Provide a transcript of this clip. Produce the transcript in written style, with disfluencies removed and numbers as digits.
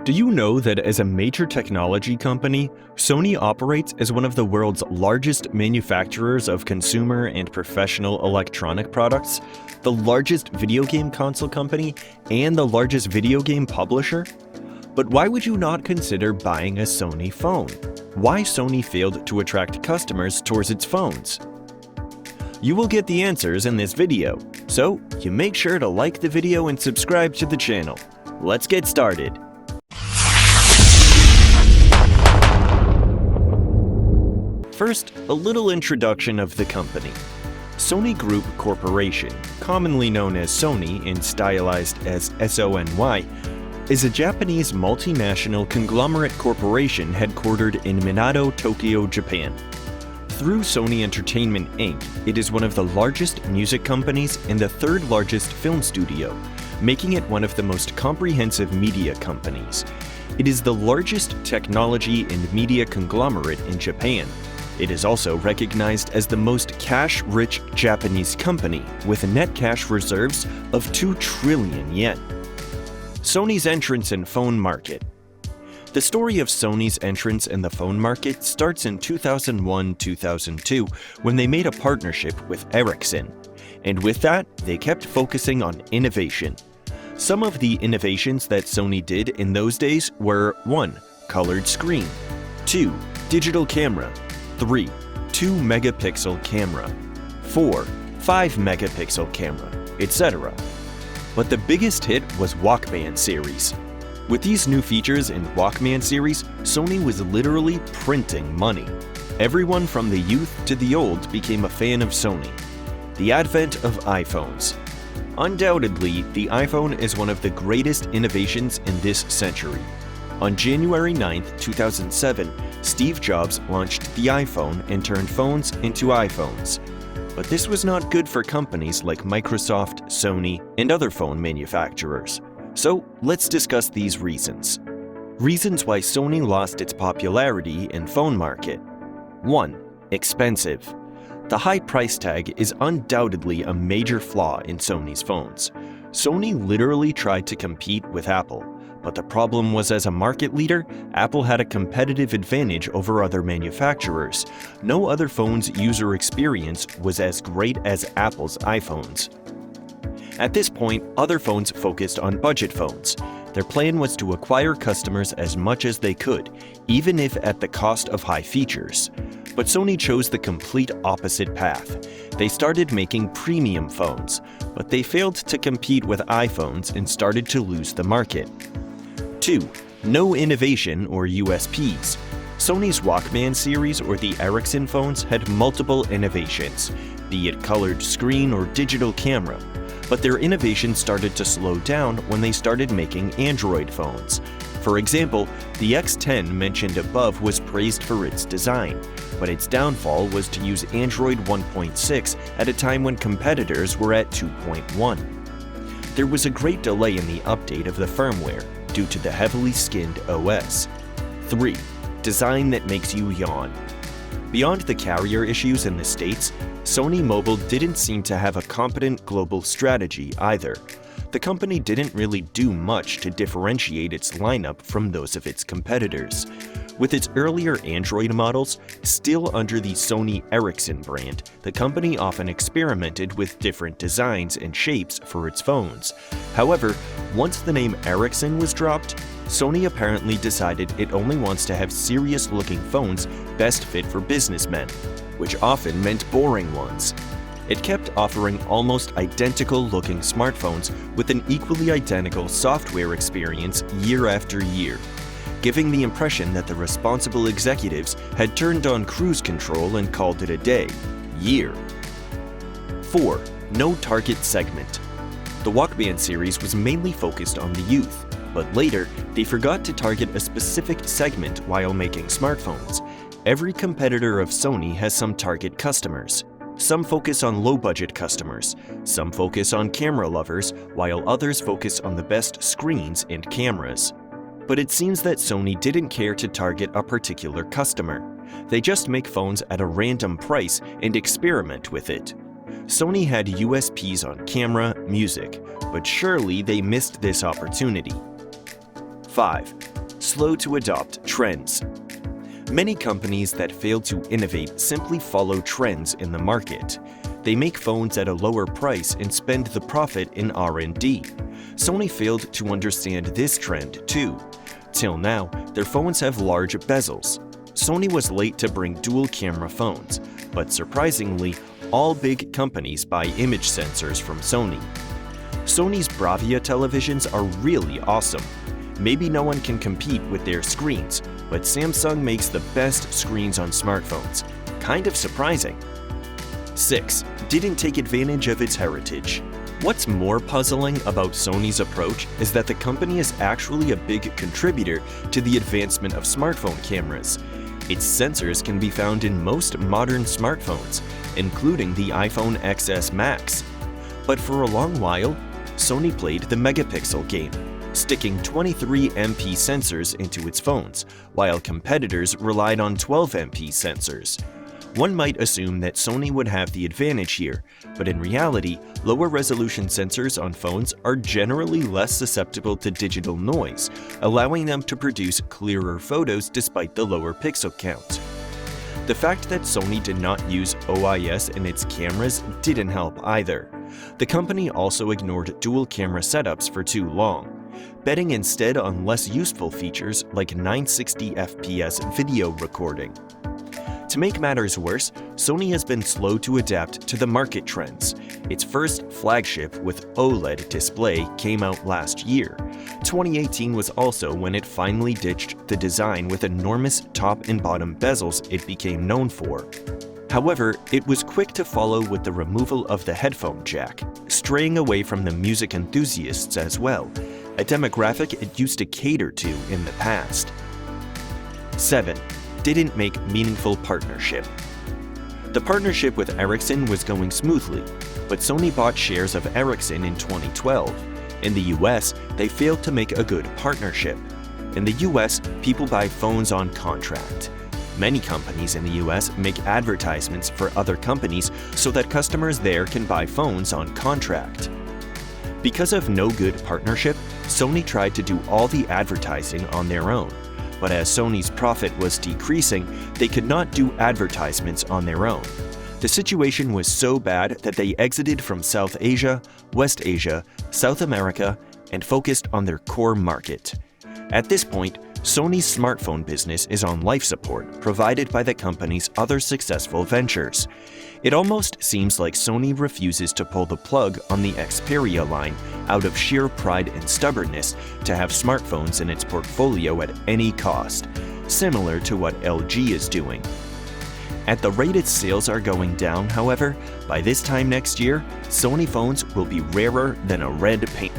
Do you know that as a major technology company, Sony operates as one of the world's largest manufacturers of consumer and professional electronic products, the largest video game console company, and the largest video game publisher? But why would you not consider buying a Sony phone? Why Sony failed to attract customers towards its phones? You will get the answers in this video, so you make sure to like the video and subscribe to the channel. Let's get started. First, a little introduction of the company. Sony Group Corporation, commonly known as Sony and stylized as SONY, is a Japanese multinational conglomerate corporation headquartered in Minato, Tokyo, Japan. Through Sony Entertainment Inc., it is one of the largest music companies and the third largest film studio, making it one of the most comprehensive media companies. It is the largest technology and media conglomerate in Japan. It is also recognized as the most cash-rich Japanese company with net cash reserves of 2 trillion yen. Sony's entrance in phone market. The story of Sony's entrance in the phone market starts in 2001-2002 when they made a partnership with Ericsson. And with that, they kept focusing on innovation. Some of the innovations that Sony did in those days were 1. Colored screen, 2. Digital camera, 3. 2-megapixel camera, 4. 5-megapixel camera, etc. But the biggest hit was Walkman series. With these new features in Walkman series, Sony was literally printing money. Everyone from the youth to the old became a fan of Sony. The advent of iPhones. Undoubtedly, the iPhone is one of the greatest innovations in this century. On January 9, 2007, Steve Jobs launched the iPhone and turned phones into iPhones. But this was not good for companies like Microsoft, Sony, and other phone manufacturers. So let's discuss these reasons. Reasons why Sony lost its popularity in phone market. 1. Expensive. The high price tag is undoubtedly a major flaw in Sony's phones. Sony literally tried to compete with Apple. But the problem was, as a market leader, Apple had a competitive advantage over other manufacturers. No other phone's user experience was as great as Apple's iPhones. At this point, other phones focused on budget phones. Their plan was to acquire customers as much as they could, even if at the cost of high features. But Sony chose the complete opposite path. They started making premium phones, but they failed to compete with iPhones and started to lose the market. 2. No innovation or USPs. Sony's Walkman series or the Ericsson phones had multiple innovations, be it colored screen or digital camera. But their innovation started to slow down when they started making Android phones. For example, the X10 mentioned above was praised for its design, but its downfall was to use Android 1.6 at a time when competitors were at 2.1. There was a great delay in the update of the firmware due to the heavily skinned OS. 3. Design that makes you yawn. Beyond the carrier issues in the States, Sony Mobile didn't seem to have a competent global strategy either. The company didn't really do much to differentiate its lineup from those of its competitors. With its earlier Android models still under the Sony Ericsson brand, the company often experimented with different designs and shapes for its phones. However, once the name Ericsson was dropped, Sony apparently decided it only wants to have serious-looking phones best fit for businessmen, which often meant boring ones. It kept offering almost identical-looking smartphones with an equally identical software experience year after year, giving the impression that the responsible executives had turned on cruise control and called it a day. 4. No target segment. The Walkman series was mainly focused on the youth, but later they forgot to target a specific segment while making smartphones. Every competitor of Sony has some target customers. Some focus on low-budget customers, some focus on camera lovers, while others focus on the best screens and cameras. But it seems that Sony didn't care to target a particular customer. They just make phones at a random price and experiment with it. Sony had USPs on camera, music, but surely they missed this opportunity. 5. Slow to adopt trends. Many companies that fail to innovate simply follow trends in the market. They make phones at a lower price and spend the profit in R&D. Sony failed to understand this trend too. Till now, their phones have large bezels. Sony was late to bring dual-camera phones, but surprisingly, all big companies buy image sensors from Sony. Sony's Bravia televisions are really awesome. Maybe no one can compete with their screens, but Samsung makes the best screens on smartphones. Kind of surprising. 6. Didn't take advantage of its heritage. What's more puzzling about Sony's approach is that the company is actually a big contributor to the advancement of smartphone cameras. Its sensors can be found in most modern smartphones, including the iPhone XS Max. But for a long while, Sony played the megapixel game, sticking 23 MP sensors into its phones, while competitors relied on 12 MP sensors. One might assume that Sony would have the advantage here, but in reality, lower resolution sensors on phones are generally less susceptible to digital noise, allowing them to produce clearer photos despite the lower pixel count. The fact that Sony did not use OIS in its cameras didn't help either. The company also ignored dual camera setups for too long, betting instead on less useful features like 960 FPS video recording. To make matters worse, Sony has been slow to adapt to the market trends. Its first flagship with OLED display came out last year. 2018 was also when it finally ditched the design with enormous top and bottom bezels it became known for. However, it was quick to follow with the removal of the headphone jack, straying away from the music enthusiasts as well, a demographic it used to cater to in the past. 7. Didn't make meaningful partnership. The partnership with Ericsson was going smoothly, but Sony bought shares of Ericsson in 2012. In the US, they failed to make a good partnership. In the US, people buy phones on contract. Many companies in the US make advertisements for other companies so that customers there can buy phones on contract. Because of no good partnership, Sony tried to do all the advertising on their own. But as Sony's profit was decreasing, they could not do advertisements on their own. The situation was so bad that they exited from South Asia, West Asia, South America, and focused on their core market. At this point, Sony's smartphone business is on life support provided by the company's other successful ventures. It almost seems like Sony refuses to pull the plug on the Xperia line out of sheer pride and stubbornness to have smartphones in its portfolio at any cost, similar to what LG is doing. At the rate its sales are going down, however, by this time next year, Sony phones will be rarer than a red paint.